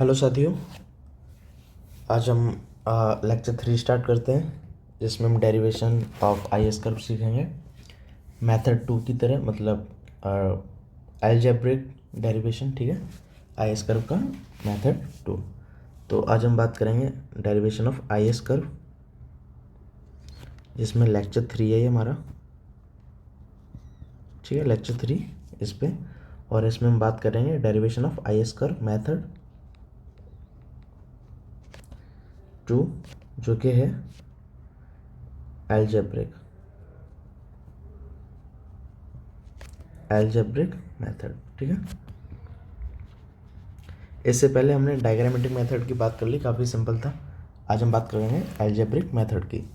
Hello साथियों। आज हम लेक्चर 3 स्टार्ट करते हैं, जिसमें हम derivation of I S curve सीखेंगे मेथड 2 की तरह, मतलब अलजेब्रिक डेरिवेशन। ठीक है, आई एस कर्व का मेथड 2। तो आज हम बात करेंगे derivation of I S curve, जिसमें लेक्चर 3 है ये हमारा। ठीक है, लेक्चर 3 इस पे, और इसमें हम बात करेंगे derivation of I S curve method 2, जो कि है अलजेब्रिक मेथड। ठीक है, इससे पहले हमने डायग्रामेटिक मेथड की बात कर ली, काफ़ी सिंपल था। आज हम बात करेंगे अलजेब्रिक मेथड की।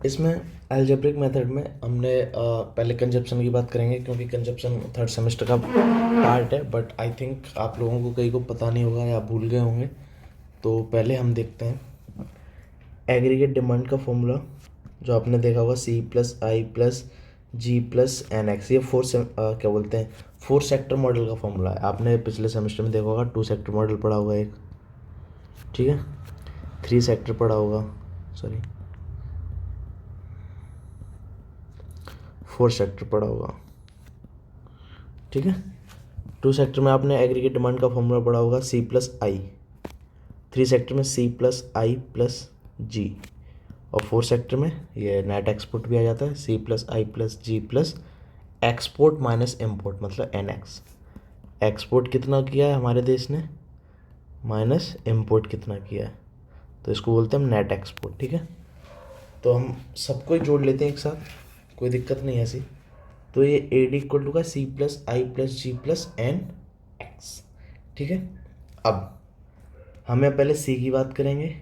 इसमें अलजेब्रिक मेथड में हमने पहले कंजप्शन की बात करेंगे, क्योंकि कंजप्शन थर्ड सेमेस्टर का पार्ट है, बट आई थिंक आप लोगों को कई को पता नहीं होगा या भूल गए होंगे। तो पहले हम देखते हैं एग्रीगेट डिमांड का फॉर्मूला, जो आपने देखा होगा C plus I plus G plus N x. ये क्या बोलते हैं, 4 सेक्टर मॉडल का फॉर्मूला है। आपने पिछले सेमेस्टर में देखा होगा 2 सेक्टर मॉडल पढ़ा होगा एक, ठीक है, 3 सेक्टर पढ़ा होगा, सॉरी 4 सेक्टर पढ़ा होगा। ठीक है, 2 सेक्टर में आपने एग्रीगेट डिमांड का फॉर्मूला पढ़ा होगा C प्लस आई, 3 सेक्टर में C प्लस आई प्लस जी, और 4 सेक्टर में ये नेट एक्सपोर्ट भी आ जाता है, C plus I plus G plus export minus import, मतलब NX। एक्सपोर्ट कितना किया है हमारे देश ने, माइनस इम्पोर्ट कितना किया है, तो इसको बोलते हैं हम नेट एक्सपोर्ट। ठीक है, तो हम सबको ही जोड़ लेते हैं एक साथ, कोई दिक्कत नहीं है ऐसी। तो ये AD इक्वल टू का C plus I plus G plus NX। ठीक है, अब हमें पहले C की बात करेंगे,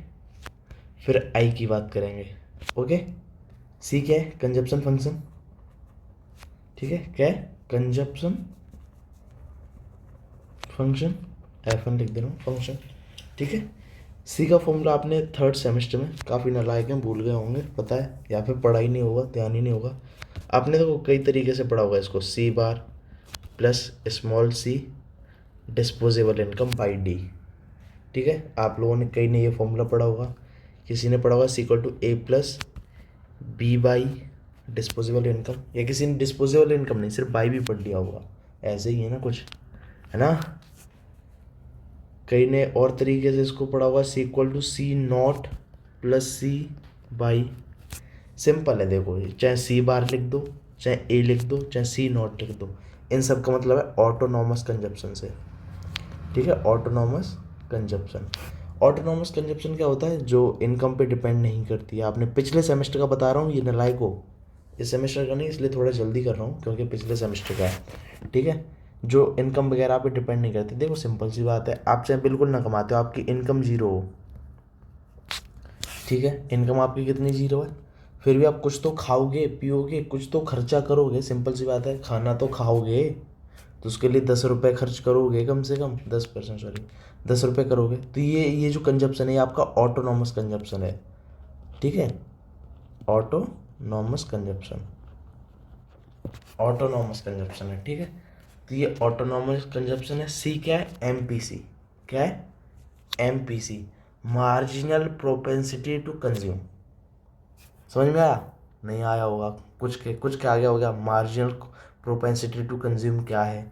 फिर I की बात करेंगे। ओके, C क्या है, कंजप्शन फंक्शन। ठीक है, क्या है, कंजप्शन फंक्शन, F1 लिख दे रहा हूँ, फंक्शन। ठीक है, C का फॉर्मूला आपने थर्ड सेमेस्टर में, काफ़ी नालायक हैं, भूल गए होंगे, पता है, या फिर पढ़ा ही नहीं होगा, ध्यान ही नहीं होगा। आपने तो कई तरीके से पढ़ा होगा इसको, C bar plus small c disposable income by D। ठीक है, आप लोगों ने, कई ने ये फॉर्मूला पढ़ा होगा, किसी ने पढ़ा होगा C equal to A plus B Y disposable income, या किसी ने डिस्पोजेबल इनकम नहीं, सिर्फ बाई भी पढ़ लिया होगा, ऐसे ही है ना कुछ, है ना। कई ने और तरीके से इसको पढ़ा होगा, C equal to C not plus C Y. Simple है, देखो, चाहे C बार लिख दो, चाहे A लिख दो, चाहे C नॉट लिख दो, इन सब का मतलब है ऑटोनॉमस कंजप्शन से। ठीक है, ऑटोनॉमस कंजप्शन। ऑटोनॉमस कंजप्शन क्या होता है, जो इनकम पे डिपेंड नहीं करती है। आपने पिछले सेमेस्टर का बता रहा हूँ, ये नालायक हो, इस सेमेस्टर का नहीं, इसलिए थोड़ा जल्दी कर रहा हूँ, क्योंकि पिछले सेमेस्टर का है। ठीक है, जो इनकम वगैरह पे डिपेंड नहीं करती। देखो सिंपल सी बात है, आप चाहे बिल्कुल ना कमाते हो, आपकी इनकम जीरो हो, ठीक है, इनकम आपकी कितनी जीरो है, फिर भी आप कुछ तो खाओगे पियोगे, कुछ तो खर्चा करोगे। सिंपल सी बात है, खाना तो खाओगे, तो उसके लिए 10 रुपये खर्च करोगे, कम से कम 10%, सॉरी 10 रुपये करोगे। तो ये जो कंजप्शन है, ये आपका ऑटोनॉमस कंजप्शन है। ठीक है, ऑटोनॉमस कंजप्शन, ऑटोनॉमस कंजप्शन है। ठीक है, तो ये ऑटोनॉमस कंजप्शन है। सी क्या है, MPC। क्या है, MPC, marginal propensity to consume. समझ में आया, नहीं आया होगा, कुछ के आगे हो गया, मार्जिनल प्रोपेंसिटी टू कंज्यूम क्या है।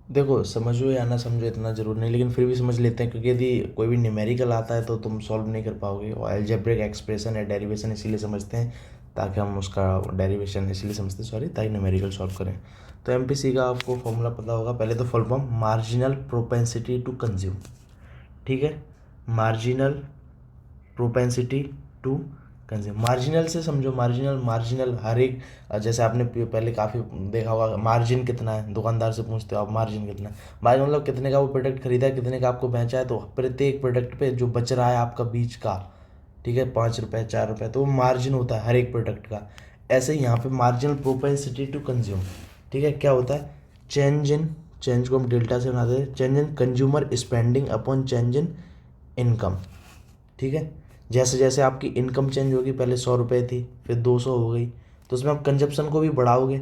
देखो, समझो या ना समझो इतना जरूर नहीं, लेकिन फिर भी समझ लेते हैं, क्योंकि यदि कोई भी न्यूमेरिकल आता है तो तुम सॉल्व नहीं कर पाओगे, और अलजेब्रिक एक्सप्रेशन है, डेरिवेशन इसीलिए समझते हैं ताकि हम उसका डेरिवेशन इसीलिए समझते हैं, सॉरी, ताकि न्यूमेरिकल सॉल्व करें। तो MPC का आपको फॉर्मूला पता होगा, पहले तो full form marginal propensity to consume. ठीक है, marginal propensity to consume, marginal से समझो, मार्जिनल हर एक, जैसे आपने पहले काफ़ी देखा होगा, मार्जिन कितना है, दुकानदार से पूछते हो आप मार्जिन कितना है, मार्जिन मतलब कितने का वो प्रोडक्ट खरीदा है, कितने का आपको बेचा है, तो प्रत्येक प्रोडक्ट पे जो बच रहा है आपका बीच का, ठीक है, 5 रुपये 4 रुपये, तो वो मार्जिन होता है हर एक प्रोडक्ट का। ऐसे ही यहाँ पे मार्जिनल प्रोपेंसिटी टू कंज्यूम, ठीक है, क्या होता है, चेंज को हम डेल्टा से बनाते हैं, change in consumer spending upon change in income. ठीक है, जैसे जैसे आपकी इनकम चेंज होगी, पहले 100 रुपये थी, फिर 200 हो गई, तो उसमें आप कंजप्शन को भी बढ़ाओगे,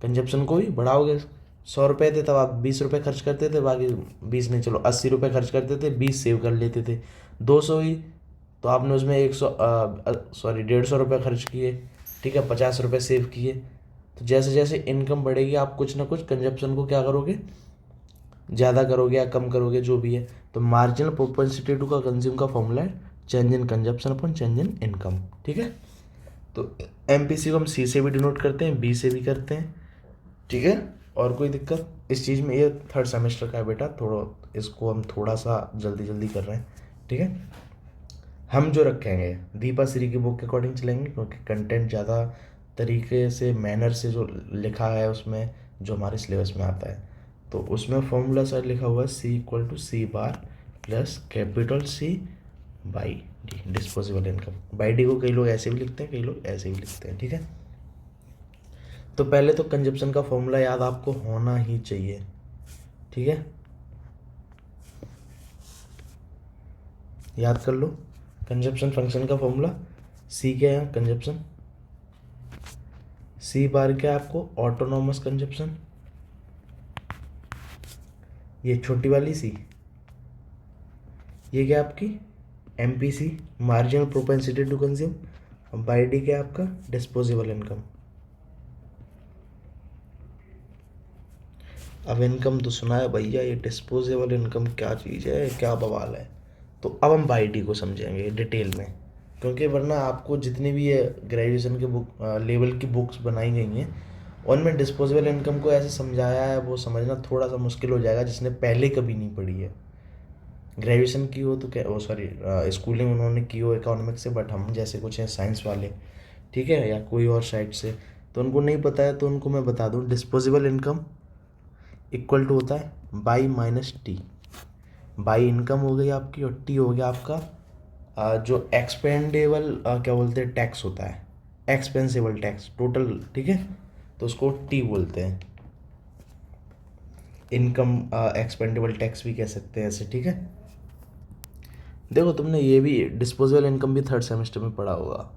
कंजप्शन को भी बढ़ाओगे, 100 रुपये थे तब आप 20 रुपये खर्च करते थे, बाकी 20 नहीं चलो 80 रुपये खर्च करते थे, 20 सेव कर लेते थे। 200 हुई तो आपने उसमें 150 रुपये खर्च किए, ठीक है, 50 रुपये सेव किए। तो जैसे जैसे इनकम बढ़ेगी आप कुछ ना कुछ कंजप्शन को क्या करोगे, ज़्यादा करोगे या कम करोगे, जो भी है। तो मार्जिनल प्रोपेंसिटी टू का कंज्यूम का फॉर्मूला है change in consumption upon change in income, ठीक है। तो एमपीसी को हम सी से भी डिनोट करते हैं, बी से भी करते हैं, ठीक है। और कोई दिक्कत इस चीज़ में? ये थर्ड सेमेस्टर का है बेटा, थोड़ा इसको हम थोड़ा सा जल्दी जल्दी कर रहे हैं, ठीक है। हम जो रखेंगे दीपा श्री की बुक के अकॉर्डिंग चलेंगे, क्योंकि कंटेंट ज़्यादा तरीके से मैनर से जो लिखा है उसमें, जो हमारे सिलेबस में आता है। तो उसमें फॉर्मूला सर लिखा हुआ है C equal to C bar plus capital C Y D, disposable income. Y D को कई लोग ऐसे भी लिखते हैं, कई लोग ऐसे भी लिखते हैं, ठीक है। तो पहले तो कंजप्शन का फॉर्मूला याद आपको होना ही चाहिए, ठीक है, याद कर लो। कंजप्शन फंक्शन का फॉर्मूला सी क्या है, कंजप्शन, सी बार क्या है आपको, ऑटोनॉमस कंजप्शन, ये छोटी वाली सी, ये क्या आपकी MPC, marginal propensity to consume, Y D क्या आपका डिस्पोजेबल इनकम। अब इनकम तो सुना है भैया, ये डिस्पोजेबल इनकम क्या चीज़ है, क्या बवाल है। तो अब हम बाई डी को समझेंगे डिटेल में, क्योंकि वरना आपको जितनी भी ये ग्रेजुएशन के बुक लेवल की बुक्स बनाई गई हैं उनमें डिस्पोजेबल इनकम को ऐसे समझाया है, वो समझना थोड़ा सा मुश्किल हो जाएगा जिसने पहले कभी नहीं पढ़ी है। ग्रेजुएशन की हो तो क्या, ओ सॉरी, स्कूलिंग उन्होंने की हो इकोनॉमिक्स से, बट हम जैसे कुछ हैं साइंस वाले, ठीक है, या कोई और साइड से, तो उनको नहीं पता है। तो उनको मैं बता दूं, डिस्पोजेबल इनकम इक्वल टू होता है by minus T. By income हो गई आपकी और टी हो गया आपका जो एक्सपेंडेबल क्या बोलते हैं टैक्स होता है, एक्सपेंसिबल टैक्स टोटल, ठीक है। तो उसको टी बोलते हैं, इनकम एक्सपेंडेबल टैक्स भी कह सकते हैं ऐसे, ठीक है। देखो तुमने ये भी डिस्पोजेबल इनकम भी थर्ड सेमेस्टर में पढ़ा होगा,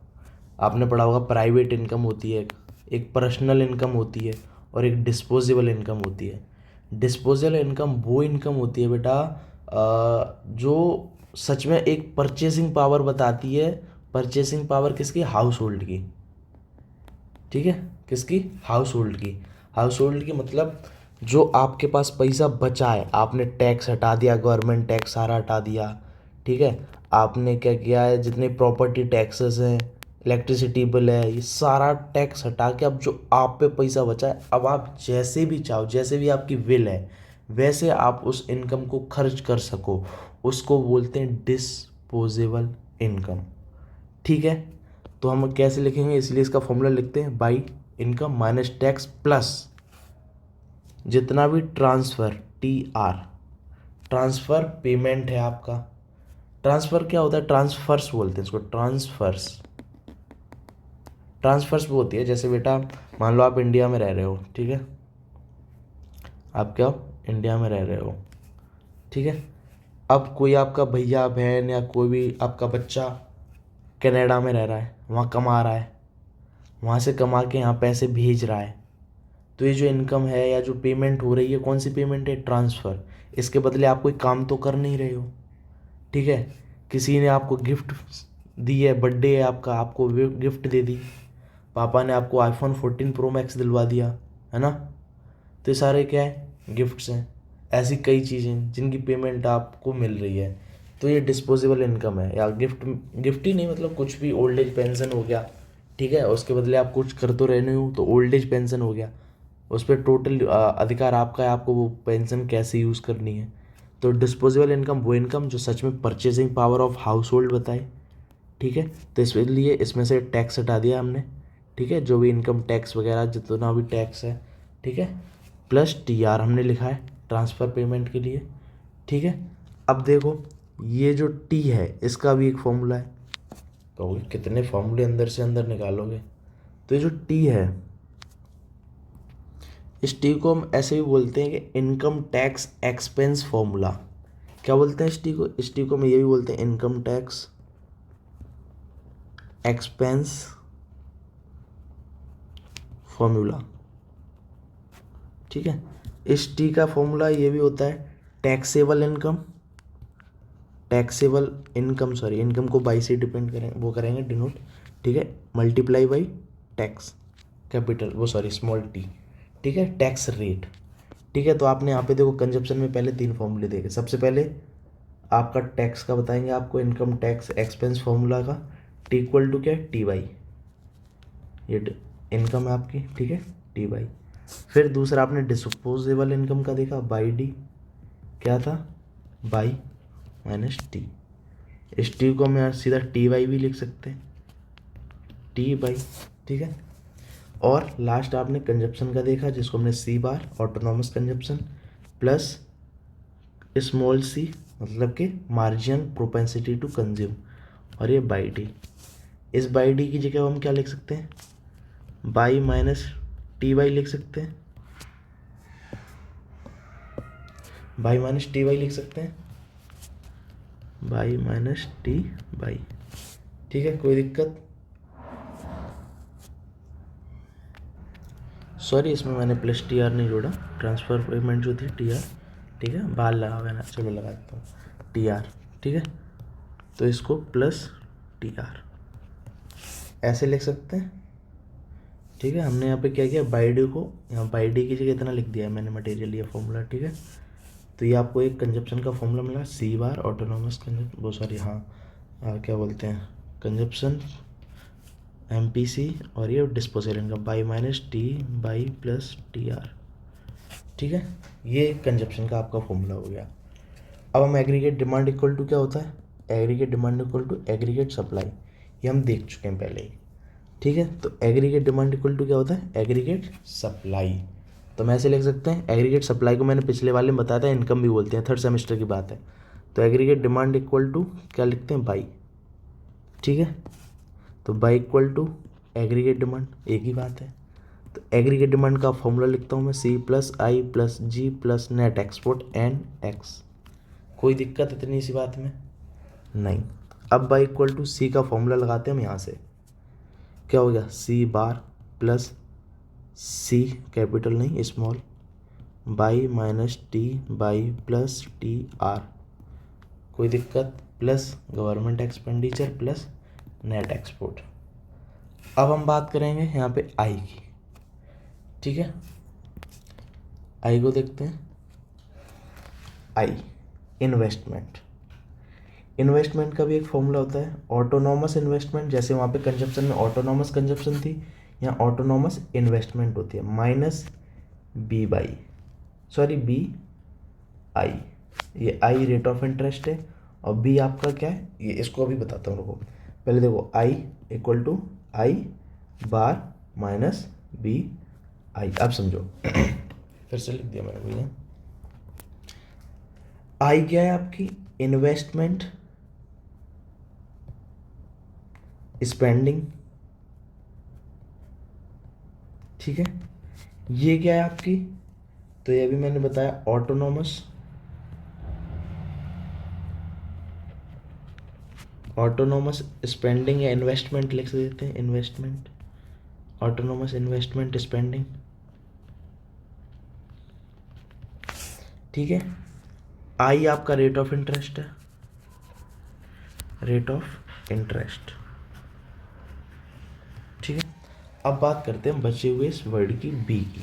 आपने पढ़ा होगा प्राइवेट इनकम होती है, एक पर्सनल इनकम होती है और एक डिस्पोजेबल इनकम होती है। डिस्पोजेबल इनकम वो इनकम होती है बेटा जो सच में एक परचेसिंग पावर बताती है। परचेसिंग पावर किसकी, हाउस होल्ड की, ठीक है, किसकी, हाउस होल्ड की। हाउस होल्ड की मतलब जो आपके पास पैसा बचा है, आपने टैक्स हटा दिया, गवर्नमेंट टैक्स सारा हटा दिया, ठीक है। आपने क्या किया है, जितने प्रॉपर्टी टैक्सेस हैं, इलेक्ट्रिसिटी बिल है, ये सारा टैक्स हटा के अब जो आप पे पैसा बचा है, अब आप जैसे भी चाहो, जैसे भी आपकी विल है, वैसे आप उस इनकम को खर्च कर सको, उसको बोलते हैं डिस्पोजेबल इनकम, ठीक है। तो हम कैसे लिखेंगे, इसलिए इसका फॉर्मूला लिखते हैं by income minus tax plus जितना भी transfer, T R, transfer payment है आपका। ट्रांसफ़र क्या होता है, ट्रांसफर्स बोलते हैं इसको, ट्रांसफर्स। ट्रांसफर्स वो होती है जैसे बेटा मान लो आप इंडिया में रह रहे हो, ठीक है, आप क्या इंडिया में रह रहे हो, ठीक है। अब कोई आपका भैया बहन या कोई भी आपका बच्चा कनाडा में रह रहा है, वहाँ कमा रहा है, वहाँ से कमा के यहाँ पैसे भेज रहा है। तो ये जो इनकम है या जो पेमेंट हो रही है, कौन सी पेमेंट है, ट्रांसफ़र। इसके बदले आप कोई काम तो कर नहीं रहे हो, ठीक है। किसी ने आपको गिफ्ट दी है, बर्थडे है आपका, आपको गिफ्ट दे दी, पापा ने आपको आईफोन 14 प्रो मैक्स दिलवा दिया, है ना। तो ये सारे क्या है, गिफ्ट्स हैं। ऐसी कई चीज़ें जिनकी पेमेंट आपको मिल रही है, तो ये डिस्पोजेबल इनकम है। या गिफ्ट, गिफ्ट ही नहीं मतलब कुछ भी, ओल्ड एज पेंशन हो गया, ठीक है, उसके बदले आप कुछ कर तो रहे नहीं हो, तो ओल्ड एज पेंशन हो गया, उस पर टोटल अधिकार आपका है, आपको वो पेंशन कैसे यूज़ करनी है। तो डिस्पोजेबल इनकम वो इनकम जो सच में purchasing power of house hold बताए, ठीक है। तो इसलिए इसमें से टैक्स हटा दिया हमने, ठीक है, जो भी इनकम टैक्स वगैरह जितना भी टैक्स है, ठीक है, प्लस टी आर हमने लिखा है ट्रांसफ़र पेमेंट के लिए, ठीक है। अब देखो ये जो टी है इसका भी एक फॉर्मूला है, कहोगे कितने फॉर्मूले अंदर से अंदर निकालोगे। तो ये जो टी है, इस टी को हम ऐसे भी बोलते हैं कि इनकम टैक्स एक्सपेंस फॉर्मूला। क्या बोलते हैं इस टी को, इस टी को हम ये भी बोलते हैं इनकम टैक्स एक्सपेंस फॉर्मूला, ठीक है। इस टी का फॉर्मूला ये भी होता है टैक्सेबल इनकम, इनकम को बाई से डिपेंड करें, वो करेंगे डिनोट, ठीक है, multiply by tax capital small T, ठीक है, टैक्स रेट, ठीक है। तो आपने यहाँ पे देखो कंजप्शन में पहले 3 फॉर्मूले देखे। सबसे पहले आपका टैक्स का बताएंगे आपको, इनकम टैक्स एक्सपेंस फॉर्मूला का, टी इक्वल टू क्या है, टी बाई, ये इनकम है आपकी, ठीक है, टी बाई। फिर दूसरा आपने डिस्पोजेबल इनकम का देखा, बाई डी, क्या था, बाई माइनस टी। इस टी को हम यहाँ सीधा टी बाई भी लिख सकते हैं, टी बाई, ठीक है। और लास्ट आपने कंजप्शन का देखा, जिसको हमने सी बार autonomous consumption plus small C मतलब कि मार्जिन प्रोपेंसिटी टू कंज्यूम, और ये बाई डी। इस बाई डी की जगह हम क्या लिख सकते हैं, बाई माइनस टी बाई लिख सकते हैं, बाई माइनस टी बाई लिख सकते हैं, बाई माइनस टी बाई, ठीक है, कोई दिक्कत। सॉरी इसमें मैंने प्लस टी आर नहीं जोड़ा, ट्रांसफर पेमेंट जो थी टी आर, ठीक है, बाहर लगा हुआ है ना, चलो लगा देता हूँ टी आर, ठीक है। तो इसको प्लस टी आर ऐसे लिख सकते हैं, ठीक है। हमने यहाँ पे क्या किया, बाई डी को यहाँ बाई डी की जगह इतना लिख दिया है मैंने, मटेरियल ये फॉर्मूला, ठीक है। तो ये आपको एक कंजप्शन का फॉर्मूला मिला, सी बार ऑटोनॉमस क्या बोलते हैं, कंजप्शन एमपीसी, और ये disposal income by minus T Y plus T R, ठीक है। ये कंजप्शन का आपका फॉर्मूला हो गया। अब हम एग्रीगेट डिमांड इक्वल टू क्या होता है, aggregate demand equal to aggregate supply, ये हम देख चुके हैं पहले ही, ठीक है। तो एग्रीगेट डिमांड इक्वल टू क्या होता है, एग्रीगेट सप्लाई। तो हम ऐसे लिख सकते हैं, एग्रीगेट सप्लाई को मैंने पिछले वाले में बताया था, इनकम भी बोलते हैं, 3rd सेमेस्टर की बात है। तो एग्रीगेट डिमांड इक्वल टू क्या लिखते हैं, बाई, ठीक है। तो Y equal to aggregate demand, एक ही बात है। तो एग्रीगेट डिमांड का फॉर्मूला लिखता हूँ मैं, C plus I plus G plus net export N X. कोई दिक्कत इतनी सी बात में नहीं। अब बाई इक्वल टू सी का फॉर्मूला लगाते हैं हम, यहाँ से क्या हो गया, सी बार प्लस सी कैपिटल नहीं small by minus T Y plus T R, कोई दिक्कत, plus government expenditure plus net export. अब हम बात करेंगे यहाँ पे आई की, ठीक है। आई को देखते हैं, आई इन्वेस्टमेंट, इन्वेस्टमेंट का भी एक फॉर्मूला होता है, ऑटोनॉमस इन्वेस्टमेंट, जैसे वहाँ पे कंजप्शन में ऑटोनॉमस कंजप्शन थी, यहाँ ऑटोनॉमस इन्वेस्टमेंट होती है, माइनस बी आई, ये आई रेट ऑफ इंटरेस्ट है, और बी आपका क्या है, ये इसको अभी बताता हूँ, रुको पहले देखो, I equal to I bar minus B I. अब समझो फिर से लिख दिया मैंने भैया, आई क्या है आपकी, इन्वेस्टमेंट स्पेंडिंग, ठीक है। ये क्या है आपकी, तो ये भी मैंने बताया ऑटोनॉमस स्पेंडिंग या इन्वेस्टमेंट लिख देते हैं, इन्वेस्टमेंट, ऑटोनॉमस इन्वेस्टमेंट स्पेंडिंग, ठीक है। आई आपका रेट ऑफ इंटरेस्ट है, रेट ऑफ इंटरेस्ट, ठीक है। अब बात करते हैं बचे हुए इस वर्ड की, बी की।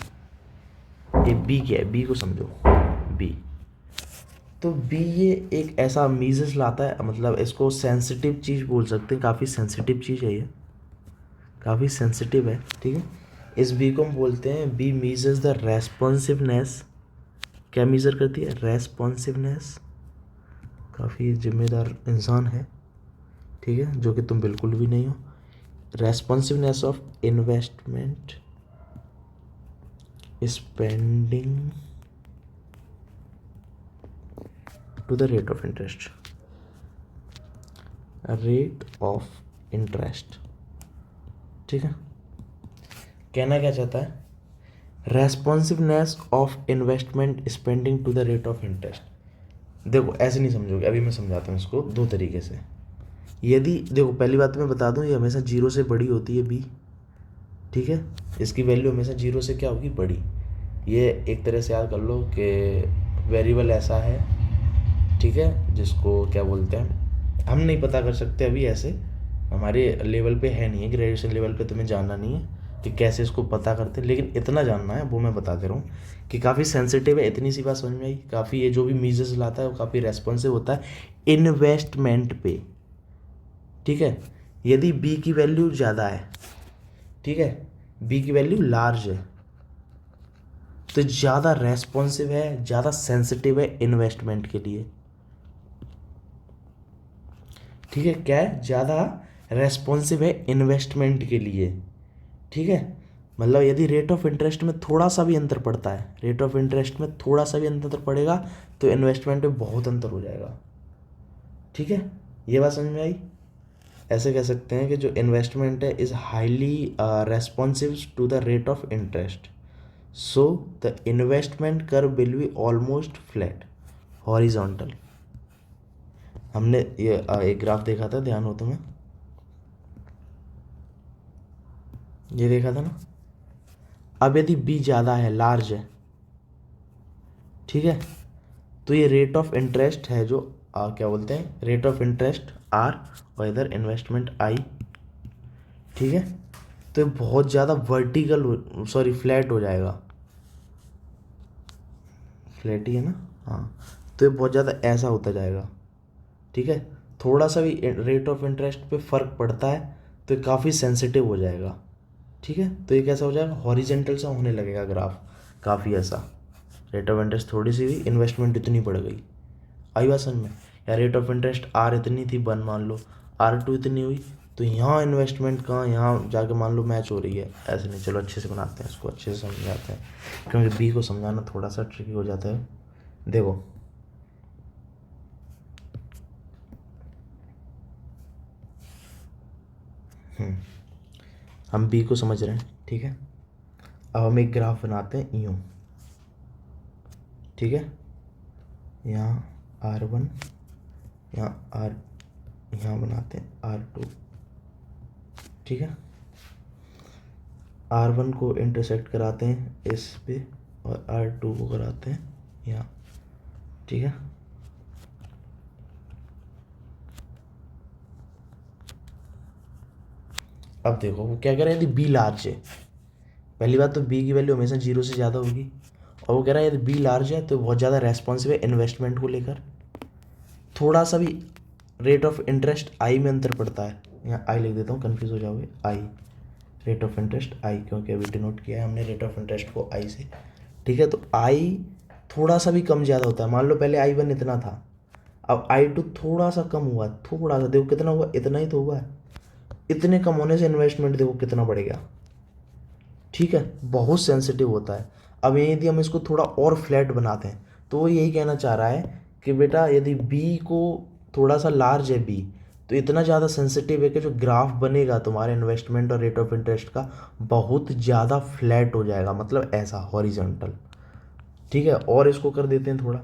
ये बी क्या है, बी को समझो, बी, तो बी ये एक ऐसा मीजस लाता है, मतलब इसको सेंसिटिव चीज़ बोल सकते हैं, काफ़ी सेंसिटिव चीज़ है ये, काफ़ी सेंसिटिव है, ठीक है। इस बी को हम बोलते हैं, बी मीजर्स द रेस्पॉन्सिवनेस, क्या मीज़र करती है, रेस्पॉन्सिवनेस, काफ़ी जिम्मेदार इंसान है, ठीक है, जो कि तुम बिल्कुल भी नहीं हो। Responsiveness of investment spending to the rate of interest, rate of interest, ठीक है। कहना क्या चाहता है, responsiveness of investment spending to the rate of interest. देखो ऐसे नहीं समझोगे, अभी मैं समझाता हूँ इसको दो तरीके से। यदि देखो पहली बात मैं बता दूँ, ये हमेशा 0 से बड़ी होती है बी, ठीक है, इसकी वैल्यू हमेशा 0 से क्या होगी, बड़ी। ये एक तरह से याद कर लो कि वेरिएबल ऐसा है, ठीक है, जिसको क्या बोलते हैं हम नहीं पता कर सकते अभी, ऐसे हमारे लेवल पे है नहीं है, ग्रेजुएशन लेवल पे तुम्हें जानना नहीं है कि कैसे इसको पता करते हैं, लेकिन इतना जानना है वो मैं बता दे रहा हूँ कि काफ़ी सेंसिटिव है। इतनी सी बात समझ में आई, काफ़ी ये जो भी मीजर्स लाता है वो काफ़ी रेस्पॉन्सिव होता है इन्वेस्टमेंट पे, ठीक है। यदि बी की वैल्यू ज़्यादा है, ठीक है, बी की वैल्यू लार्ज है, तो ज़्यादा रेस्पॉन्सिव है, ज़्यादा सेंसिटिव है इन्वेस्टमेंट के लिए, ठीक है। क्या है, ज़्यादा रेस्पॉन्सिव है इन्वेस्टमेंट के लिए, ठीक है। मतलब यदि रेट ऑफ इंटरेस्ट में थोड़ा सा भी अंतर पड़ता है, रेट ऑफ इंटरेस्ट में थोड़ा सा भी अंतर पड़ेगा तो इन्वेस्टमेंट में बहुत अंतर हो जाएगा, ठीक है। ये बात समझ में आई। ऐसे कह सकते हैं कि जो इन्वेस्टमेंट है is highly responsive to the rate of interest, so the investment curve will be almost flat horizontal. हमने ये एक ग्राफ देखा था, ध्यान हो तुम्हें, ये देखा था ना। अब यदि बी ज़्यादा है, लार्ज है, ठीक है, तो ये रेट ऑफ इंटरेस्ट है जो क्या बोलते हैं, रेट ऑफ इंटरेस्ट आर और इधर इन्वेस्टमेंट आई, ठीक है। तो ये बहुत ज़्यादा वर्टिकल, सॉरी फ्लैट हो जाएगा, फ्लैट ही है ना, हाँ। तो ये बहुत ज़्यादा ऐसा होता जाएगा, ठीक है। थोड़ा सा भी रेट ऑफ इंटरेस्ट पे फ़र्क पड़ता है तो ये काफ़ी सेंसिटिव हो जाएगा, ठीक है। तो ये कैसा हो जाएगा, हॉरिजेंटल सा होने लगेगा ग्राफ, काफ़ी ऐसा। रेट ऑफ इंटरेस्ट थोड़ी सी हुई, इन्वेस्टमेंट इतनी बढ़ गई, आई बात समझ में। या रेट ऑफ इंटरेस्ट आर इतनी थी, वन मान लो, R2 इतनी हुई, तो यहाँ इन्वेस्टमेंट कहाँ, यहाँ जाके मान लो मैच हो रही है, ऐसे नहीं। चलो अच्छे से बनाते हैं इसको, अच्छे से समझाते हैं, क्योंकि बी को समझाना थोड़ा सा ट्रिकी हो जाता है। देखो हम बी को समझ रहे हैं, ठीक है। अब हम एक ग्राफ बनाते हैं यूँ, ठीक है। यहाँ R1, यहाँ बनाते हैं R2, ठीक है। R1 को इंटरसेक्ट कराते हैं इस पे और R2 को कराते हैं यहाँ, ठीक है। अब देखो वो क्या कह रहा है, यदि बी लार्ज है, पहली बात तो बी की वैल्यू हमेशा 0 से ज़्यादा होगी, और वो कह रहा है यदि बी लार्ज है तो बहुत ज़्यादा रेस्पॉन्सिव है इन्वेस्टमेंट को लेकर, थोड़ा सा भी रेट ऑफ इंटरेस्ट आई में अंतर पड़ता है, यहाँ आई लिख देता हूँ, कन्फ्यूज़ हो जाओगे, आई रेट ऑफ इंटरेस्ट आई, क्योंकि अभी डिनोट किया है हमने रेट ऑफ इंटरेस्ट को आई से, ठीक है। तो आई थोड़ा सा भी कम ज़्यादा होता है, मान लो पहले I1 इतना था, अब I2 थोड़ा सा कम हुआ, थोड़ा सा, देखो कितना हुआ, इतना ही तो हुआ है। इतने कम होने से इन्वेस्टमेंट देखो कितना बढ़ेगा, ठीक है, बहुत सेंसिटिव होता है। अब यदि हम इसको थोड़ा और फ्लैट बनाते हैं तो वो यही कहना चाह रहा है कि बेटा यदि बी को थोड़ा सा लार्ज है बी, तो इतना ज़्यादा सेंसिटिव है कि जो ग्राफ बनेगा तुम्हारे इन्वेस्टमेंट और रेट ऑफ इंटरेस्ट का बहुत ज़्यादा फ्लैट हो जाएगा, मतलब ऐसा हॉरिजॉन्टल, ठीक है। और इसको कर देते हैं थोड़ा,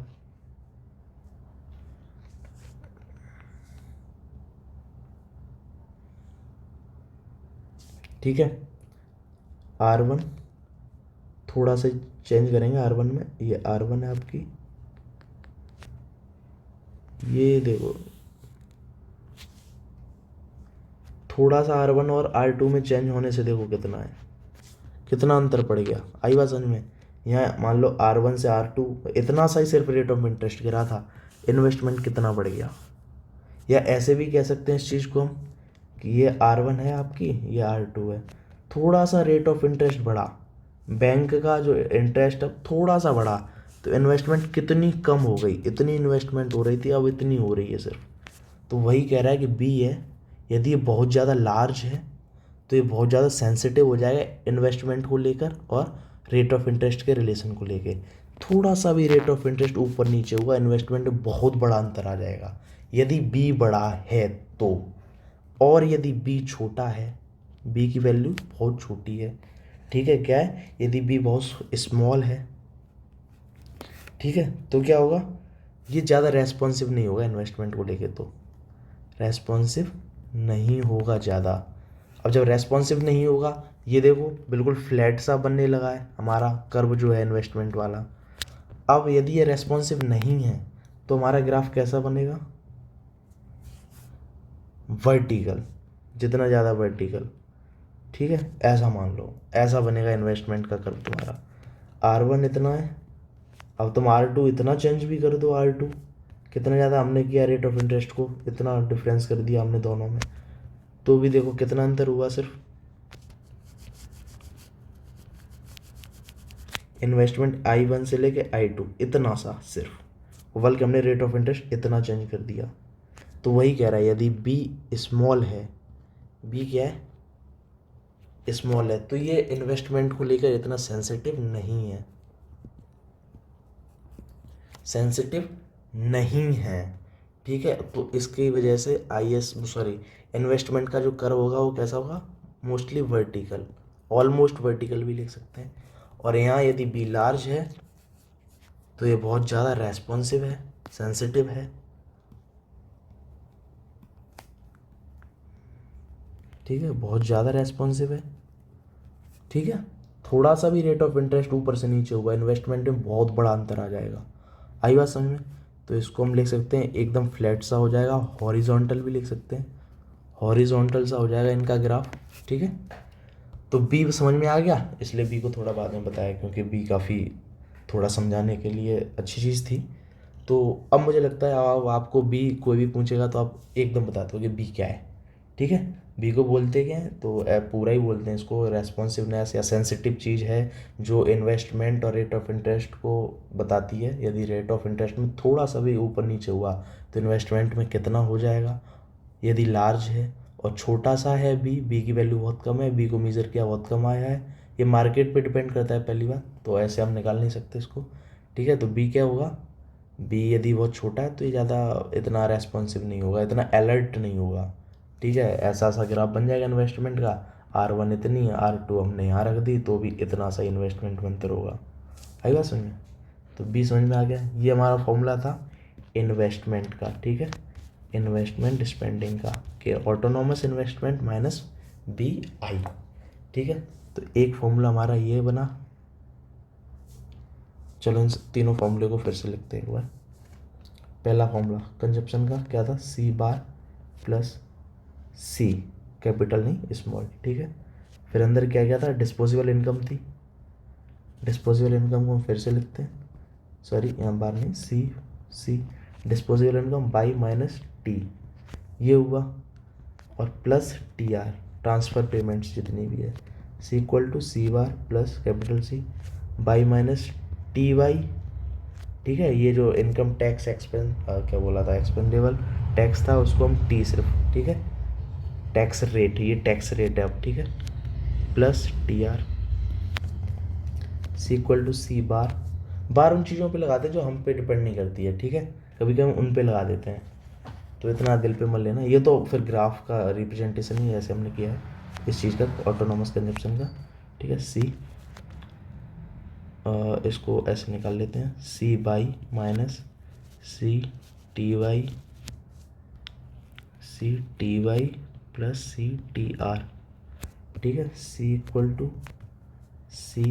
ठीक है। R1 थोड़ा सा चेंज करेंगे, R1 में, ये R1 है आपकी, ये देखो थोड़ा सा R1 और R2 में चेंज होने से देखो कितना है, कितना अंतर पड़ गया, आई बात समझ में। यहाँ मान लो R1 से R2 इतना सा ही सिर्फ रेट ऑफ इंटरेस्ट गिरा था, इन्वेस्टमेंट कितना बढ़ गया। या ऐसे भी कह सकते हैं इस चीज़ को हम कि ये R1 है आपकी, ये R2 है, थोड़ा सा रेट ऑफ इंटरेस्ट बढ़ा, बैंक का जो इंटरेस्ट अब थोड़ा सा बढ़ा, तो इन्वेस्टमेंट कितनी कम हो गई, इतनी इन्वेस्टमेंट हो रही थी अब इतनी हो रही है सिर्फ। तो वही कह रहा है कि बी है, यदि ये बहुत ज़्यादा लार्ज है तो ये बहुत ज़्यादा सेंसिटिव हो जाएगा इन्वेस्टमेंट को लेकर और रेट ऑफ इंटरेस्ट के रिलेशन को लेकर। थोड़ा सा भी रेट ऑफ इंटरेस्ट ऊपर नीचे हुआ, इन्वेस्टमेंट में बहुत बड़ा अंतर आ जाएगा यदि बी बड़ा है तो। और यदि बी छोटा है, बी की वैल्यू बहुत छोटी है, ठीक है, क्या है, यदि बी बहुत स्मॉल है, ठीक है, तो क्या होगा, ये ज़्यादा रेस्पॉन्सिव नहीं होगा इन्वेस्टमेंट को लेके, तो रेस्पॉन्सिव नहीं होगा ज़्यादा। अब जब रेस्पॉन्सिव नहीं होगा ये देखो बिल्कुल फ्लैट सा बनने लगा है हमारा कर्व जो है इन्वेस्टमेंट वाला। अब यदि ये रेस्पॉन्सिव नहीं है तो हमारा ग्राफ कैसा बनेगा, वर्टिकल, जितना ज़्यादा वर्टिकल, ठीक है, ऐसा मान लो, ऐसा बनेगा इन्वेस्टमेंट का कर्व तुम्हारा। R1 इतना है, अब तुम R2 इतना चेंज भी कर दो, R2 कितना ज़्यादा हमने किया रेट ऑफ इंटरेस्ट को, इतना डिफरेंस कर दिया हमने दोनों में, तो भी देखो कितना अंतर हुआ, सिर्फ इन्वेस्टमेंट I1 से लेके I2 इतना सा सिर्फ, बल्कि हमने रेट ऑफ इंटरेस्ट इतना चेंज कर दिया। तो वही कह रहा है यदि B स्मॉल है, B क्या है, स्मॉल है, तो ये इन्वेस्टमेंट को लेकर इतना सेंसिटिव नहीं है, सेंसिटिव नहीं है, ठीक है। तो इसकी वजह से इन्वेस्टमेंट का जो कर्व होगा वो कैसा होगा, मोस्टली वर्टिकल, ऑलमोस्ट वर्टिकल भी लिख सकते हैं। और यहाँ यदि बी लार्ज है तो ये बहुत ज़्यादा रेस्पॉन्सिव है, सेंसिटिव है, ठीक है, बहुत ज़्यादा रेस्पॉन्सिव है, ठीक है। थोड़ा सा भी रेट ऑफ इंटरेस्ट ऊपर से नीचे हुआ इन्वेस्टमेंट में बहुत बड़ा अंतर आ जाएगा। आई बात समझ में। तो इसको हम लिख सकते हैं एकदम फ्लैट सा हो जाएगा, हॉरिजॉन्टल भी लिख सकते हैं, हॉरिजॉन्टल सा हो जाएगा इनका ग्राफ, ठीक है। तो बी समझ में आ गया, इसलिए बी को थोड़ा बाद में बताया क्योंकि बी काफ़ी थोड़ा समझाने के लिए अच्छी चीज़ थी। तो अब मुझे लगता है अब आपको बी कोई भी पूछेगा तो आप एकदम बता दो कि बी क्या है, ठीक है। बी को बोलते क्या हैं, तो पूरा ही बोलते हैं इसको, रेस्पॉन्सिवनेस या सेंसिटिव चीज़ है जो इन्वेस्टमेंट और रेट ऑफ इंटरेस्ट को बताती है। यदि रेट ऑफ इंटरेस्ट में थोड़ा सा भी ऊपर नीचे हुआ तो इन्वेस्टमेंट में कितना हो जाएगा। यदि लार्ज है और छोटा सा है बी की वैल्यू बहुत कम है, बी को मेज़र किया बहुत कम आया है, ये मार्केट पे डिपेंड करता है पहली बात, तो ऐसे हम निकाल नहीं सकते इसको, ठीक है। तो बी क्या होगा, बी यदि बहुत छोटा है तो ये ज़्यादा इतना रेस्पॉन्सिव नहीं होगा, इतना अलर्ट नहीं होगा, ठीक है। ऐसा सा ग्राफ बन जाएगा इन्वेस्टमेंट का, R1 इतनी है, R2 हमने यहाँ रख दी तो भी इतना सा इन्वेस्टमेंट में अंतर होगा। आई बात समझ में। तो बी समझ में आ गया, ये हमारा फॉर्मूला था इन्वेस्टमेंट का, ठीक है, इन्वेस्टमेंट स्पेंडिंग का, कि ऑटोनॉमस इन्वेस्टमेंट माइनस BI, ठीक है। तो एक फॉर्मूला हमारा ये बना। चलो इन तीनों फॉर्मूले को फिर से लिखते हैं एक बार। पहला फॉर्मूला कंजप्शन का क्या था, C bar plus C, capital नहीं स्मॉल, ठीक है। फिर अंदर क्या क्या था, डिस्पोजेबल इनकम थी, डिस्पोजेबल इनकम को हम फिर से लिखते हैं, सॉरी यहाँ बार नहीं, C disposable income by minus T, ये हुआ, और प्लस TR ट्रांसफ़र पेमेंट्स जितनी भी है, C equal to C bar plus capital C Y minus TY, ठीक है। ये जो इनकम टैक्स एक्सपेंस क्या बोला था, एक्सपेंडेबल टैक्स था, उसको हम T सिर्फ, ठीक है, टैक्स रेट, ये टैक्स रेट है अब, ठीक है, plus TR, C equal to C bar, bar उन चीज़ों पे लगाते हैं जो हम पे डिपेंड नहीं करती है, ठीक है, कभी कभी उन पे लगा देते हैं, तो इतना दिल पे मत लेना, ये तो फिर ग्राफ का रिप्रेजेंटेशन ही ऐसे हमने किया है इस चीज़ का, ऑटोनॉमस कंजप्शन का, ठीक है। C इसको ऐसे निकाल लेते हैं, C Y minus CTY plus CTR, ठीक है। C equal to C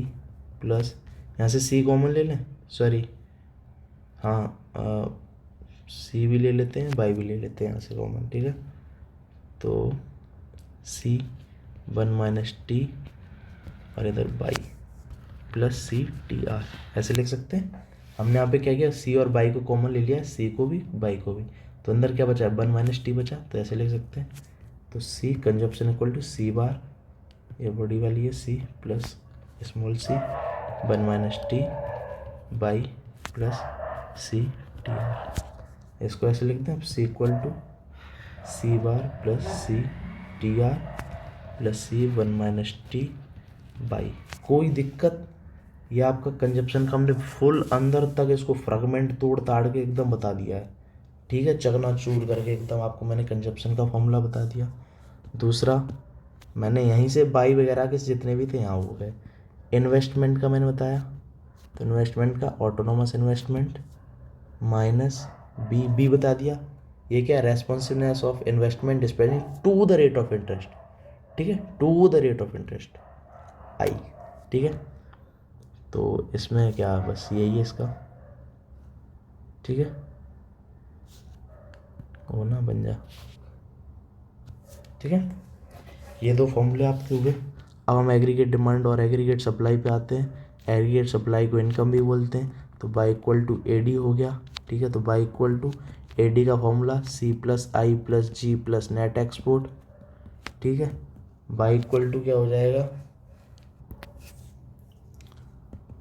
plus, यहाँ से C कॉमन ले लें, सॉरी हाँ, C भी ले लेते हैं, बाई भी ले लेते हैं यहाँ से कॉमन, ठीक है। तो C 1 माइनस T और इधर बाई प्लस CTR, ऐसे लिख सकते हैं। हमने यहाँ पे क्या किया, C और बाई को कॉमन ले लिया, C को भी बाई को भी, तो अंदर क्या बचा, 1 माइनस T बचा, तो ऐसे लिख सकते हैं। तो C consumption equal to C bar, ये बड़ी वाली है C plus small c 1 minus T Y plus CTR, इसको ऐसे लिखते हैं, C equal to C bar plus CTR plus C 1 minus T Y. कोई दिक्कत, ये आपका कंजप्शन का हमने फुल अंदर तक इसको फ्रेगमेंट तोड़ ताड़ के एकदम बता दिया है, ठीक है, चकनाचूर करके एकदम आपको मैंने कंजप्शन का फॉर्मूला बता दिया। दूसरा मैंने यहीं से बाई वगैरह के जितने भी थे यहाँ हो गए। इन्वेस्टमेंट का मैंने बताया, तो इन्वेस्टमेंट का ऑटोनॉमस इन्वेस्टमेंट माइनस बी बता दिया, ये क्या, responsiveness of investment spending to the rate of interest, ठीक है, to the rate of interest, I, ठीक है। तो इसमें क्या बस यही है इसका, ठीक है, वो ना बन जा, ठीक है। ये दो फॉर्मूले आपके हुए। अब हम एग्रीगेट डिमांड और एग्रीगेट सप्लाई पे आते हैं। एग्रीगेट सप्लाई को इनकम भी बोलते हैं, तो Y equal to A D हो गया, ठीक है। तो Y equal to A D का formula C plus I plus G plus net export, ठीक है। बाई इक्वल टू क्या हो जाएगा,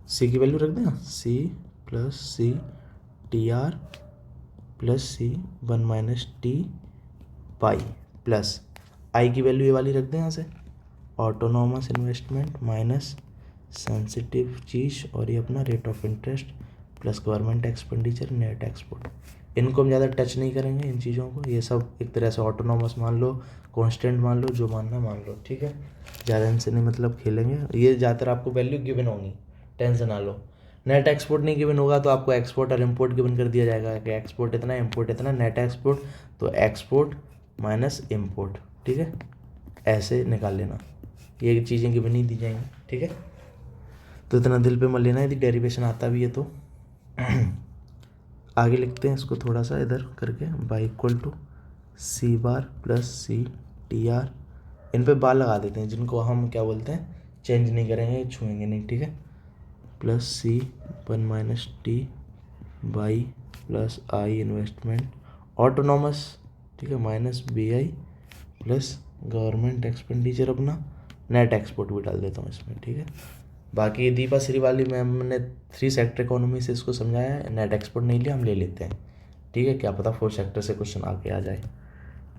सी की वैल्यू रख दें, C plus C T R plus C 1 - T pi plus I की वैल्यू ये वाली रख दें यहाँ से, ऑटोनॉमस इन्वेस्टमेंट माइनस सेंसिटिव चीज़ और ये अपना rate of interest plus government expenditure net export. इनको हम ज़्यादा टच नहीं करेंगे इन चीज़ों को, ये सब एक तरह से ऑटोनॉमस मान लो, कांस्टेंट मान लो, जो मानना मान लो, ठीक है। ज़्यादा इनसे नहीं मतलब खेलेंगे, ये ज़्यादातर आपको वैल्यू गिवन होंगी, टेंशन ना लो। नेट एक्सपोर्ट नहीं गिवन होगा तो आपको एक्सपोर्ट और इम्पोर्ट गिवन कर दिया जाएगा कि एक्सपोर्ट इतना इम्पोर्ट इतना, नेट एक्सपोर्ट तो एक्सपोर्ट माइनस इम्पोर्ट, ठीक है, ऐसे निकाल लेना, ये चीज़ें गिवन नहीं दी जाएंगी, ठीक है। तो इतना दिल पे मत लेना, यदि डेरिवेशन आता भी है तो। आगे लिखते हैं इसको थोड़ा सा इधर करके, by equal to C bar plus C T R, इन पे बार लगा देते हैं जिनको हम क्या बोलते हैं, चेंज नहीं करेंगे, छुएंगे नहीं, ठीक है। Plus C 1 - T Y plus I investment autonomous, ठीक है, minus B I plus government expenditure अपना, नेट एक्सपोर्ट भी डाल देता हूँ इसमें, ठीक है। बाकी दीपा श्री वाली मैम ने 3 सेक्टर इकोनॉमी से इसको समझाया है, नेट एक्सपोर्ट नहीं लिया, हम ले लेते हैं, ठीक है, क्या पता 4 सेक्टर से क्वेश्चन आके आ जाए,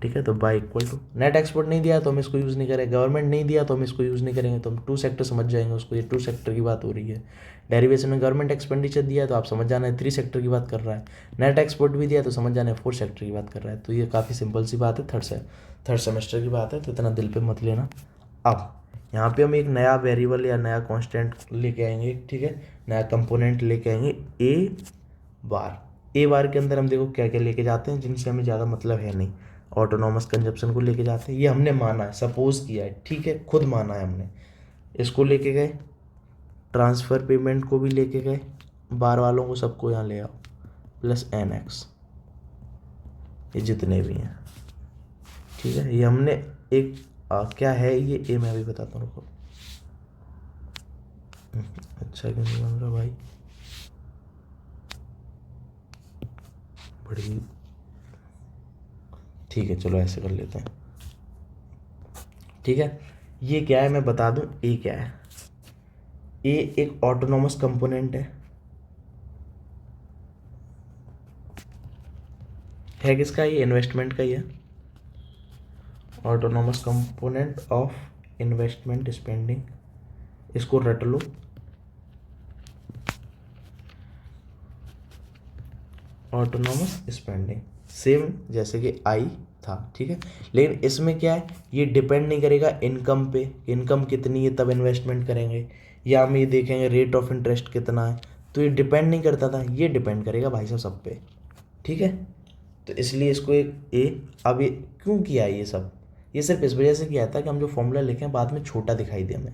ठीक है। तो Y equal to net export नहीं दिया तो हम इसको यूज़ नहीं करेंगे, गवर्नमेंट नहीं दिया तो हम इसको यूज़ नहीं करेंगे, तो हम 2 सेक्टर समझ जाएंगे उसको, ये 2 सेक्टर की बात हो रही है। डेरिवेशन में गवर्नमेंट एक्सपेंडिचर दिया है तो आप समझ जाना है 3 सेक्टर की बात कर रहा है, नेट एक्सपोर्ट भी दिया तो समझ जाना है 4 सेक्टर की बात कर रहा है। तो ये काफ़ी सिंपल सी बात है, थर्ड सेमेस्टर की बात है, तो इतना दिल पे मत लेना। अब यहाँ पे हम एक नया वेरिएबल या नया कांस्टेंट लेके आएंगे, ठीक है, नया कंपोनेंट लेके आएंगे, ए बार के अंदर हम देखो क्या क्या लेके जाते हैं जिनसे हमें ज़्यादा मतलब है नहीं। ऑटोनॉमस कंजप्शन को लेके जाते हैं, ये हमने माना है, सपोज किया है, ठीक है, खुद माना है हमने, इसको लेके गए। ट्रांसफ़र पेमेंट को भी लेके गए, बार वालों को सबको यहाँ ले आओ, प्लस एन एक्स, ये जितने भी हैं, ठीक है। ये हमने एक क्या है ये, ए मैं अभी बताता हूँ रुको। अच्छा क्यों नहीं बन रहा भाई, बड़ी, ठीक है चलो ऐसे कर लेते हैं, ठीक है। ये क्या है मैं बता दूं, ए क्या है, ए एक ऑटोनॉमस कंपोनेंट है किसका, ये इन्वेस्टमेंट का ही है, autonomous component of investment spending, इसको रट लो। ऑटोनॉमस स्पेंडिंग सेम जैसे कि आई था, ठीक है, लेकिन इसमें क्या है, ये डिपेंड नहीं करेगा इनकम पे, इनकम कितनी है तब इन्वेस्टमेंट करेंगे, या हम ये देखेंगे रेट ऑफ इंटरेस्ट कितना है, तो ये डिपेंड नहीं करता था, ये डिपेंड करेगा भाई साहब सब पे, ठीक है। तो इसलिए इसको एक ए, अब ये क्यों किया है ये सब, ये सिर्फ इस वजह से किया था कि हम जो फॉर्मूला लिखें बाद में छोटा दिखाई दे हमें,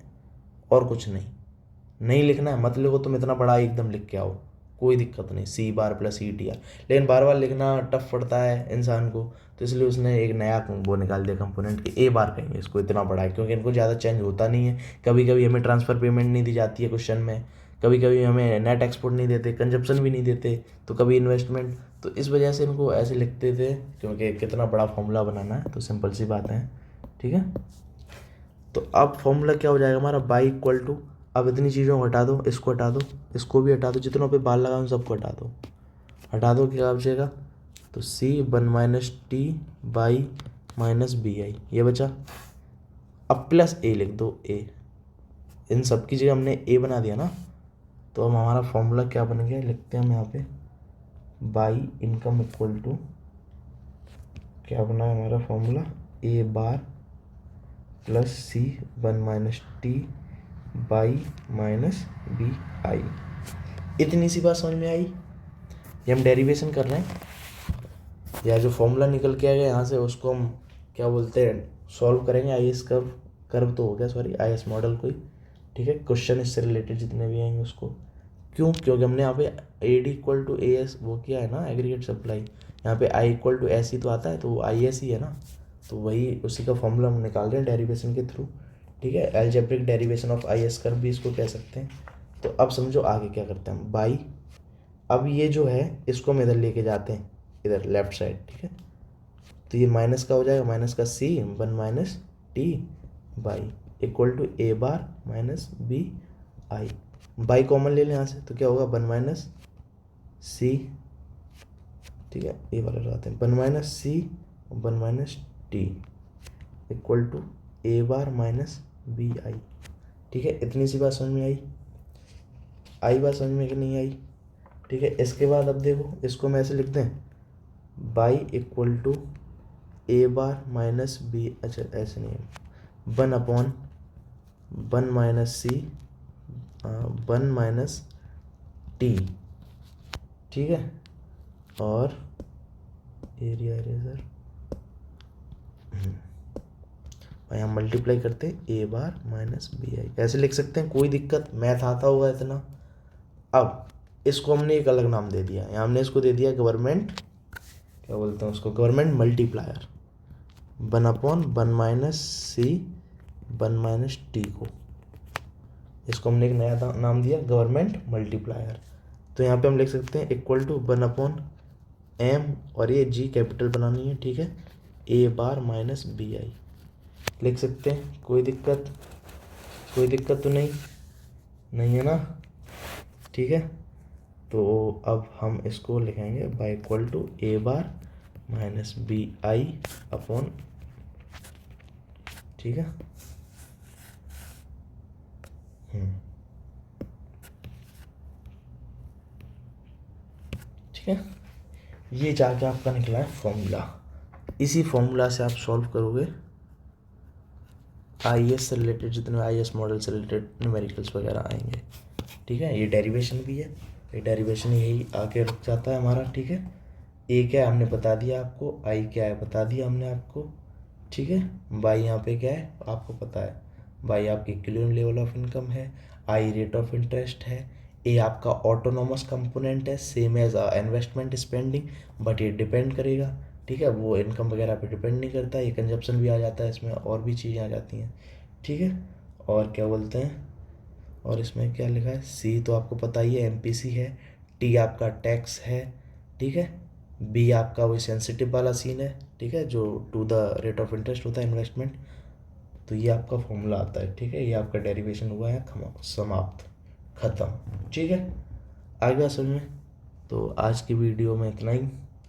और कुछ नहीं लिखना है, मत लिखो तुम इतना बड़ा एकदम लिख के आओ, कोई दिक्कत नहीं, सी bar plus C T are, लेकिन बार बार लिखना टफ पड़ता है इंसान को, तो इसलिए उसने एक नया वो निकाल दिया कंपोनेंट कि ए बार कहेंगे इसको, इतना बड़ा है क्योंकि इनको ज़्यादा चेंज होता नहीं है। कभी कभी हमें ट्रांसफ़र पेमेंट नहीं दी जाती है क्वेश्चन में, कभी कभी हमें नेट एक्सपोर्ट नहीं देते, कंजप्शन भी नहीं देते, तो कभी इन्वेस्टमेंट, तो इस वजह से इनको ऐसे लिखते थे क्योंकि कितना बड़ा फॉर्मूला बनाना है, तो सिंपल सी बात है, ठीक है। तो अब फॉर्मूला क्या हो जाएगा हमारा, बाई इक्वल टू, अब इतनी चीज़ों को हटा दो, इसको हटा दो, इसको भी हटा दो, जितनों पे बाल लगा उन सबको हटा दो क्या बचेगा, तो C 1 - T Y minus B I, ये बचा। अब प्लस ए लिख दो, ए इन सब की जगह हमने ए बना दिया ना, तो अब हमारा फॉर्मूला क्या बन गया, लिखते हैं हम यहाँ पे, बाई इनकम इक्वल टू, क्या बना है हमारा formula, A bar plus C 1 - T Y minus B I. इतनी सी बात समझ में आई, ये हम डेरिवेशन कर रहे हैं, या जो फॉर्मूला निकल के आएगा यहाँ से उसको हम क्या बोलते हैं सॉल्व करेंगे, आई एस कर्व तो हो गया, सॉरी आई एस मॉडल कोई, ठीक है। क्वेश्चन इससे रिलेटेड जितने भी आएंगे उसको, क्यों, क्योंकि हमने यहाँ पे AD इक्वल टू AS वो किया है ना, एग्रीगेट सप्लाई। यहाँ पे I इक्वल टू SE तो आता है, तो वो IS ही है ना, तो वही उसी का फॉर्मूला हम निकाल रहे हैं डेरिवेशन के थ्रू। ठीक है, algebraic derivation of IS curve भी इसको कह सकते हैं। तो अब समझो आगे क्या करते हैं हम, बाई, अब ये जो है इसको हम इधर लेके जाते हैं, इधर लेफ्ट साइड। ठीक है, तो ये माइनस का हो जाएगा, माइनस का C 1 minus T Y equal to A bar minus BI। Y common ले लें यहाँ से, तो क्या होगा 1 माइनस C, ठीक है, ये वाला लगाते हैं 1 minus C 1 minus T equal to A bar minus BI। ठीक है, इतनी सी बात समझ में आई बात समझ में कि नहीं आई? ठीक है, इसके बाद अब देखो इसको मैं ऐसे लिख दें, Y equal to A bar minus B, अच्छा ऐसे नहीं है, 1 upon 1 minus C 1 minus T। ठीक है, और एरिया इरेजर भाई हम मल्टीप्लाई करते हैं A बार माइनस BI, ऐसे लिख सकते हैं, कोई दिक्कत, मैथ आता होगा इतना। अब इसको हमने एक अलग नाम दे दिया, यहाँ हमने इसको दे दिया गवर्नमेंट, क्या बोलते हैं उसको, government multiplier 1 upon 1 minus C 1 minus T को, इसको हमने एक नया नाम दिया गवर्नमेंट मल्टीप्लायर। तो यहाँ पे हम लिख सकते हैं इक्वल टू 1 अपॉन M, और ये G कैपिटल बनानी है। ठीक है, A बार माइनस BI लिख सकते हैं, कोई दिक्कत, कोई दिक्कत तो नहीं है ना? ठीक है, तो अब हम इसको लिखेंगे Y equal to A bar minus BI upon, ठीक है, ठीक है, ये जाके आपका निकला है फॉर्मूला। इसी फॉर्मूला से आप सॉल्व करोगे IS से रिलेटेड जितने IS मॉडल से रिलेटेड न्यूमेरिकल्स वगैरह आएंगे। ठीक है, ये डेरिवेशन भी है, ये डेरिवेशन यही आके रुक जाता है हमारा। ठीक है, A क्या है हमने बता दिया आपको, I क्या है बता दिया हमने आपको। ठीक है, बाई यहाँ पे क्या है आपको पता है, बाई आपकी इक्विलिब्रियम लेवल ऑफ इनकम है, I रेट ऑफ इंटरेस्ट है, A आपका ऑटोनोमस कंपोनेंट है, same as investment spending, but ये डिपेंड करेगा। ठीक है, वो इनकम वगैरह पे डिपेंड नहीं करता, ये कंजप्शन भी आ जाता है इसमें, और भी चीज़ें आ जाती हैं। ठीक है, और क्या बोलते हैं, और इसमें क्या लिखा है, C तो आपको पता ही है MPC है, T आपका टैक्स है। ठीक है, B आपका वही सेंसिटिव वाला सीन है। ठीक है, जो to the rate of interest होता है इन्वेस्टमेंट। तो ये आपका फॉर्मूला आता है। ठीक है, ये आपका डेरिवेशन हुआ है समाप्त, ख़त्म। ठीक है, आ गया समझ में? तो आज की वीडियो में इतना ही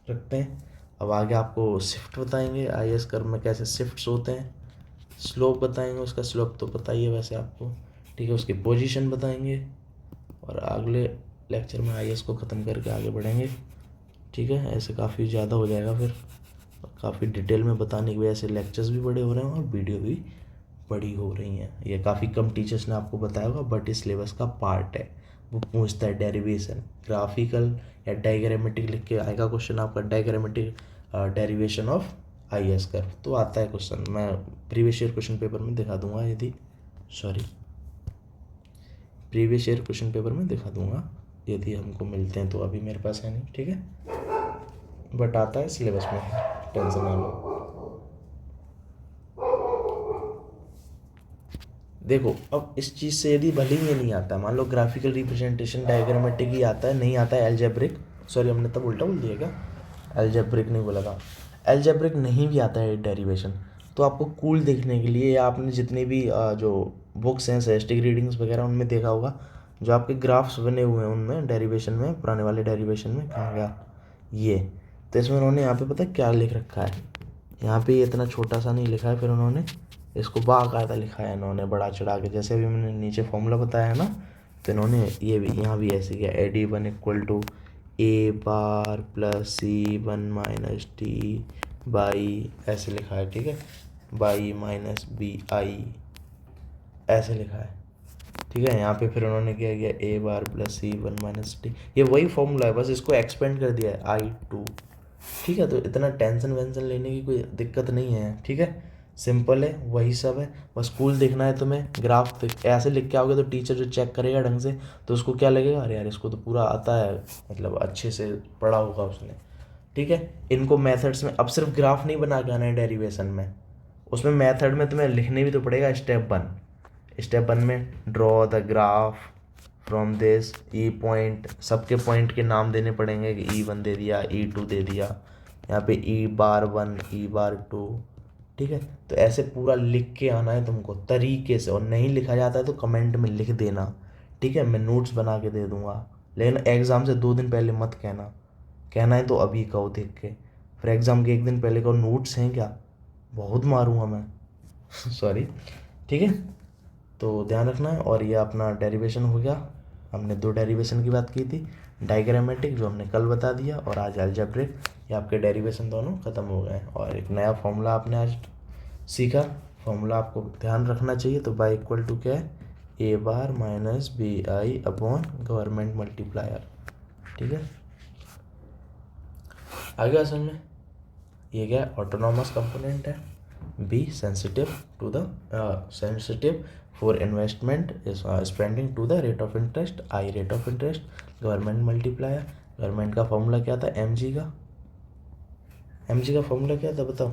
रखते हैं। अब आगे आपको शिफ्ट बताएंगे, IS कर्व में कैसे शिफ्ट्स होते हैं, स्लोप बताएंगे, उसका स्लोप तो पता ही है वैसे आपको। ठीक है, उसकी पोजीशन बताएंगे, और अगले लेक्चर में IS को ख़त्म करके आगे बढ़ेंगे। ठीक है, ऐसे काफ़ी ज़्यादा हो जाएगा फिर, काफ़ी डिटेल में बताने की वजह से लेक्चर्स भी बड़े हो रहे हैं और वीडियो भी बड़ी हो रही हैं। ये काफ़ी कम टीचर्स ने आपको बताया होगा, बट इस सिलेबस का पार्ट है। वो पूछता है डेरिवेशन, ग्राफिकल या डायग्रामेटिक लिख के आएगा क्वेश्चन आपका, diagrammatic derivation of IS curve, तो आता है क्वेश्चन। मैं प्रीवियस ईयर क्वेश्चन पेपर में दिखा दूंगा, प्रीवियस ईयर क्वेश्चन पेपर में दिखा दूंगा यदि हमको मिलते हैं तो, अभी मेरे पास है नहीं। ठीक है, बट आता है सिलेबस में, टेंशन ना लो। देखो अब इस चीज़ से यदि भले ही ये नहीं आता, मान लो ग्राफिकल रिप्रेजेंटेशन डायग्रामेटिक ही आता है, नहीं आता है एल्जेब्रिक, सॉरी हमने तब उल्टा बोल दिया क्या, एल्जेब्रिक नहीं बोला था, एल्जेब्रिक नहीं भी आता है डेरिवेशन, तो आपको कूल देखने के लिए, या आपने जितनी भी जो बुक्स हैं स्टैटिस्टिक रीडिंग्स वगैरह उनमें देखा होगा, जो आपके ग्राफ्स बने हुए हैं उनमें डेरिवेशन में, पुराने वाले डेरिवेशन में, कहाँ गया ये, तो इसमें उन्होंने यहाँ पे पता है क्या लिख रखा है, यहाँ पे इतना छोटा सा नहीं लिखा है, फिर उन्होंने इसको बाकायदा लिखा है इन्होंने बड़ा चढ़ा के, जैसे अभी मैंने नीचे फॉर्मूला बताया है ना, तो इन्होंने ये भी यहाँ भी ऐसे किया, AD1 equal to A bar plus C1 minus T Y, ऐसे लिखा है। ठीक है, बाई माइनस BI ऐसे लिखा है। ठीक है, यहाँ पे फिर उन्होंने क्या किया, A bar plus C1 minus T, ये वही फॉर्मूला है, बस इसको एक्सपेंड कर दिया है I2। ठीक है, तो इतना टेंशन वेंशन लेने की कोई दिक्कत नहीं है। ठीक है, सिंपल है, वही सब है। बस कूल दिखना है तुम्हें, ग्राफ ऐसे लिख के आओगे तो टीचर जो चेक करेगा ढंग से तो उसको क्या लगेगा, अरे यार इसको तो पूरा आता है, मतलब अच्छे से पढ़ा होगा उसने। ठीक है, इनको मेथड्स में अब सिर्फ ग्राफ नहीं बना के आना है डेरिवेशन में, उसमें मेथड में तुम्हें लिखने भी तो पड़ेगा। स्टेप 1 में draw the graph from this E point, सबके पॉइंट के नाम देने पड़ेंगे कि E1 दे दिया, E2 दे दिया, यहाँ पे E⁻1 E⁻2। ठीक है, तो ऐसे पूरा लिख के आना है तुमको तरीके से, और नहीं लिखा जाता है तो कमेंट में लिख देना। ठीक है, मैं नोट्स बना के दे दूंगा, लेकिन एग्ज़ाम से 2 दिन पहले मत कहना, कहना है तो अभी कहो देख के, फिर एग्ज़ाम के 1 दिन पहले कहो नोट्स हैं क्या, बहुत मारूंगा मैं। सॉरी। ठीक है, तो ध्यान रखना है। और ये अपना डेरिवेशन हो गया, हमने 2 डेरिवेशन की बात की थी, डायग्रामेटिक जो हमने कल बता दिया, और आज अलजेब्रिक। ये आपके डेरिवेशन दोनों ख़त्म हो गए हैं, और एक नया फॉर्मूला आपने आज सीखा। फॉर्मूला आपको ध्यान रखना चाहिए, तो बाई इक्वल टू क्या है, A bar minus BI upon government multiplier. ठीक है, आ गया समझ में। ये क्या है, ऑटोनॉमस कंपोनेंट है। B sensitive for investment spending to the rate of interest, I rate of interest, government multiplier. Government का फॉर्मूला क्या था, एम जी का फॉर्मूला क्या था बताओ,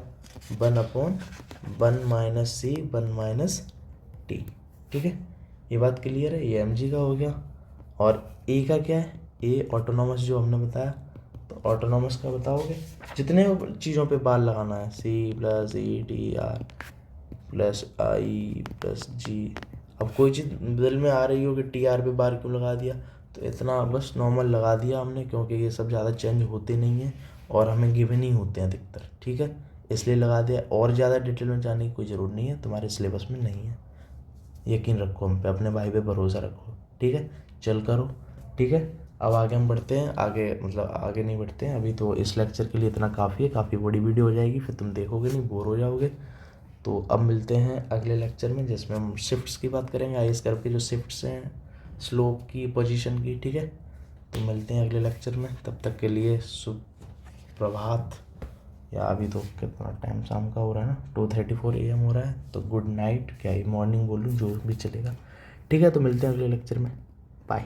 1/1 - C 1 - T। ठीक है, ये बात क्लियर है, ये एम जी का हो गया। और ए का क्या है, ए ऑटोनॉमस जो हमने बताया, तो ऑटोनॉमस का बताओगे, जितने चीज़ों पे बार लगाना है, C+E TR+I+G। अब कोई चीज़ दिल में आ रही हो कि TR पे बार क्यों लगा दिया, तो इतना बस नॉर्मल लगा दिया हमने, क्योंकि ये सब ज़्यादा चेंज होते नहीं हैं और हमें गिवन ही होते हैं अधिकतर। ठीक है, इसलिए लगा दिया, और ज़्यादा डिटेल में जाने की कोई ज़रूरत नहीं है, तुम्हारे सिलेबस में नहीं है। यकीन रखो हम पे, अपने भाई पे भरोसा रखो। ठीक है, चल करो। ठीक है, अब आगे हम बढ़ते हैं, आगे मतलब आगे नहीं बढ़ते हैं अभी, तो इस लेक्चर के लिए इतना काफ़ी है, काफ़ी बड़ी वीडियो हो जाएगी, फिर तुम देखोगे नहीं, बोर हो जाओगे। तो अब मिलते हैं अगले लेक्चर में, जिसमें हम शिफ्ट्स की बात करेंगे, आई कर्व के जो शिफ्ट्स हैं, स्लोप की, पोजीशन की। ठीक है, तो मिलते हैं अगले लेक्चर में, तब तक के लिए सुप्रभात, या अभी तो कितना टाइम शाम का हो रहा है ना, 2:34 AM हो रहा है, तो गुड नाइट, क्या ही मॉर्निंग बोलूँ, जो भी चलेगा। ठीक है, तो मिलते हैं अगले लेक्चर में, बाय।